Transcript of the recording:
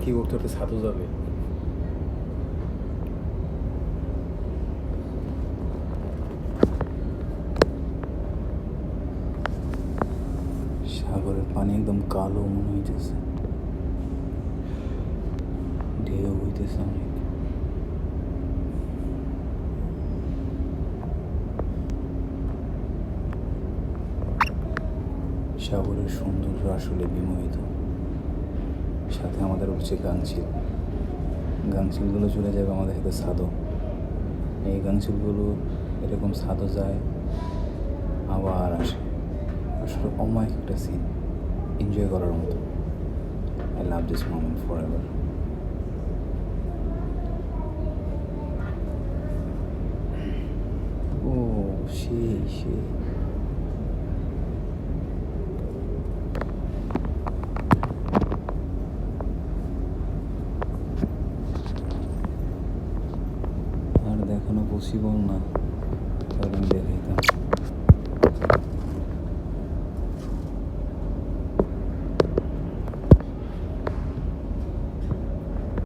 কি করতে করতে ছাদও যাবে। সাগরের পানি একদম কালো মনে হইতেছে, ঢেউ হইতেছে অনেক। সাগরের সৌন্দর্য আসলে বিমোহিত। সাথে আমাদের উঠছে গাংচিল, গাংচিলগুলো চলে যাবে আমাদের সাথে ছাদও। এই গাংচিলগুলো এরকম ছাদও যায় আবার আসে। আসলে অমায়িক একটা সিন, এনজয় করার মতো। I love this moment forever. ও সেই আর দেখানো পসিবল না, তাহলে আমি দেখাইতাম।